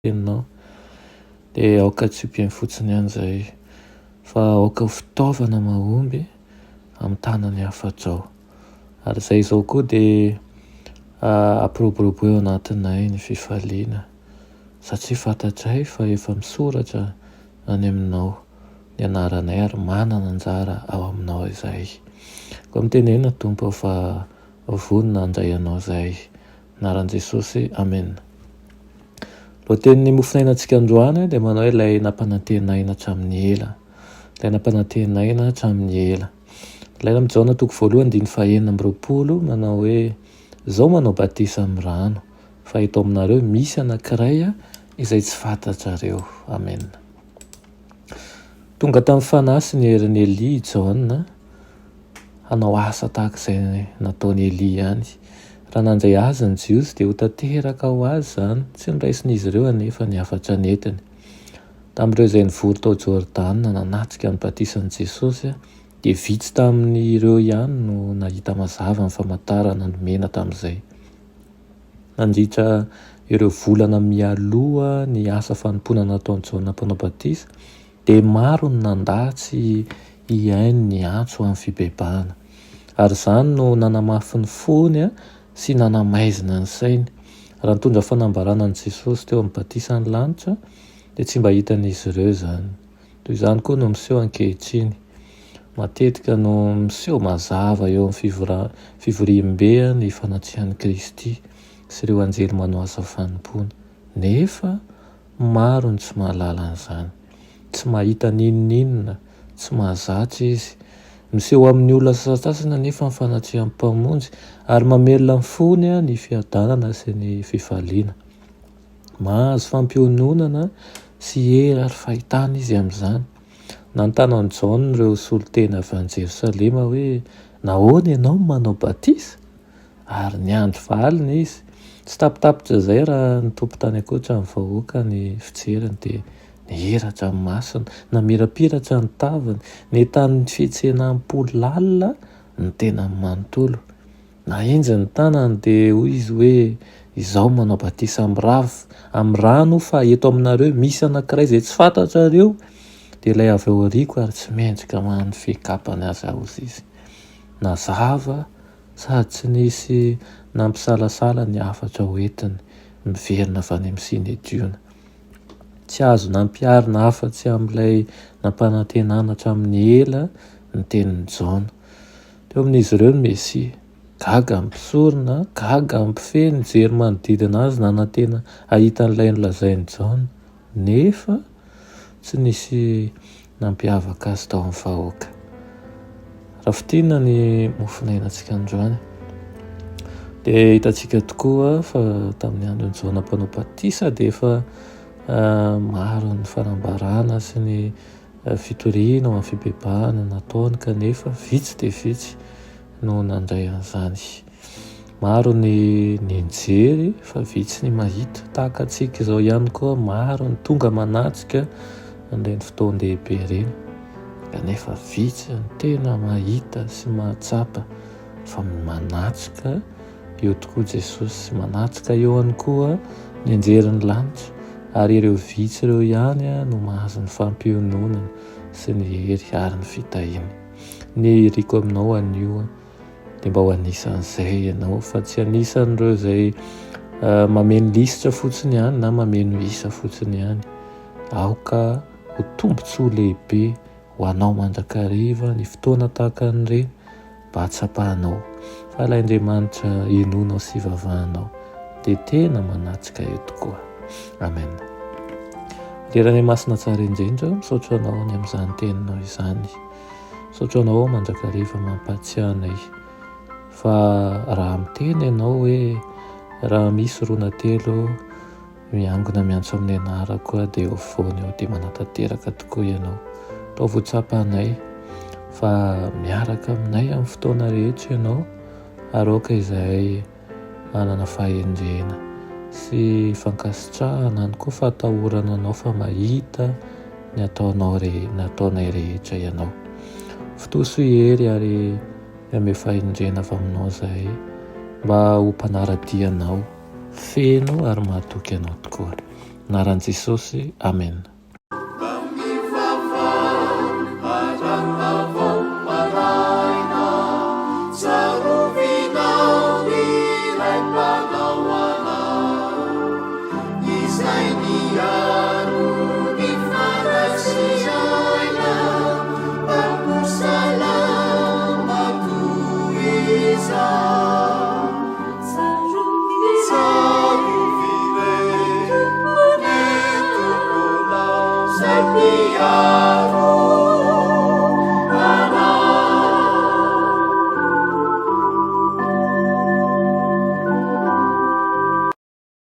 Enao dia aoka tsy ompiany fotsiny ihany zay fa aoka fitaovana mahomby amin'ny tanany hafa-drao ary zay izao koa dia ampiroborobo eo anatinay ny fifaliana satria fantatray fa efa misoratra any aminao ny anaranay ary manana anjara ao aminao izay. Koa mitenena Tompo fa vonona andray anao zay. Anaran'i Jesosy, amen. Lohatenin'ny mofinainantsika androany dia manao hoe ilay nampanantenaina hatramin'ny ela. Ilay nampanantenaina hatramin'ny ela. Ilay amin'ny Jaona 1:9-20 manao hoe izao manao batisa amin'ny rano fa eto aminareo misy anankiray izay tsy fantatrareo. Amen. Tonga tamin'ny fanasy ny herin'i Elia Jaona hanao asa tahaka izay nataon'i Elia ihany. Raha nandray azy ny Jiosy dia ho tanteraka ho azy izany, tsy niraisin'izy ireo anefa ny hafatra netiny. Tamin'ireo izay nivory tao Jordana nanatrika ny batisan'i Jesosy dia vitsy tamin'ireo ihany no nahita mazava ny famantarana nomena tamin'izay. Nandritra ireo volana mialoha ny asa fanompoana nataon'i Jaona mpanao batisa dia maro ny nandatsy hiaino ny antso amin'ny fibebahana. Ary izany no nanamafy ny fony sy nanamaizina ny sainy. Raha nitondra fanambarana an'i Jesosy teo amin'ny batisa ny lanitra dia tsy mba hitan'izy ireo izany. Toy izany koa no miseho ankehitriny. Matetika no miseho mazava eo amin'ny fivoriam-be ny fanatrihan'i Kristy sy ireo anjely manao asa fanompoana. Nefa maro ny tsy mahalala an'izany, tsy mahita n'inon'inona, tsy mahazatra izy. Miseho amin'ny olona sasasasany nefa ny fanatrihan'ny mpamonjy ary mamelona ny fony ny fiadanana sy ny fifaliana. Mahazo fampiononana sy hery ary fahitana izy amin'izany. Nanontany an'i Jaona ireo solon-tena avy any Jerosalema hoe nahoana ianao manao batisa? Ary niandry valiny izy. Tsy tapitapitra izay raha ny tompo tany ankoatra ny vahoaka ny fijeriny dia nihiratra ny masony, namirapiratra ny tavany, nentanin'ny fihetsenam-po lalina ny tena manontolo. Nahenjy ny tanany dia hoy izy hoe izaho manao batisa amin'ny rano fa eto aminareo misy anankiray izay tsy fantatrareo. Dia ilay avy ao aoriako ary tsy mendrika mahany fiakapany azy ahozy izy. Nazava sady tsy nisy nampisalasala ny hafatra hoentiny miverina avy any amin'ny Sinediona. Tsy azo nampiarina afa-tsy amin'ilay nampanantenana hatramin'ny ela ny tenin'i Jaona. Teo amin'izy ireo ny Mesia. Gaga mpisorona, gaga mpifeny, jery manodidina azy nanantena ahita an'ilay nolazain'i Jaona. Nefa tsy nisy nampiavaka azy tao amin'ny vahoaka. Rafitina ny mofinainantsika androany. Dia hitantsika tokoa fa tamin'ny andron'i Jaona mpanao batisa dia efa maro ny fanambarana sy ny fitoriana ao amin'ny fibebahana nataony kanefa vitsy dia vitsy no nandray an'izany. Maro ny nijery fa vitsy ny mahita. Tahaka antsika izao ihany koa maro ny tonga manatrika an'ireny fotoan-dehibe ireny kanefa vitsy ny tena mahita sy mahatsapa fa manatrika eo tokoa Jesosy sy manatrika eo ihany koa ny anjery ny lanitra. Ary ireo vitsy ireo ihany no mahazo ny fampiononana sy ny hery ary ny fitahiana. Ny riko aminao anio dia mba ho anisan'izay ianao fa tsy anisan'ireo izay mameno lisitra fotsiny ihany na mameno isa fotsiny ihany. Aoka ho tombontsoa lehibe ho anao mandrakariva ny fotoana tahaka an'ireny mba hatsapahanao fa Alaindriamanitra hinonao sy ivavahanao dia tena manatrika eo tokoa. Amen. Leranay masina tsara indrindra misaotra anao ny amin'izany teninao izany. Misaotra anao mandrakariva mampatsiahy fa raha miteny ianao hoe raha misy roa na telo miangona miantso amin'ny anarako dia eo foana eo dia manatanteraka tokoa ianao. Tao voatsapanay fa miaraka aminay amin'ny fotoana rehetra ianao ary aoka izahay manana fahendrena sy fankasitrahana ny koa fahatahorana anao fa mahita ny nataonay rehetra ianao. Fitoso hery ary ame fahendrena avy aminao zay mba ho mpanaradianao, fenao ary mahatoky anao tokoa. Anaran'i Jesosy, amen. Savior.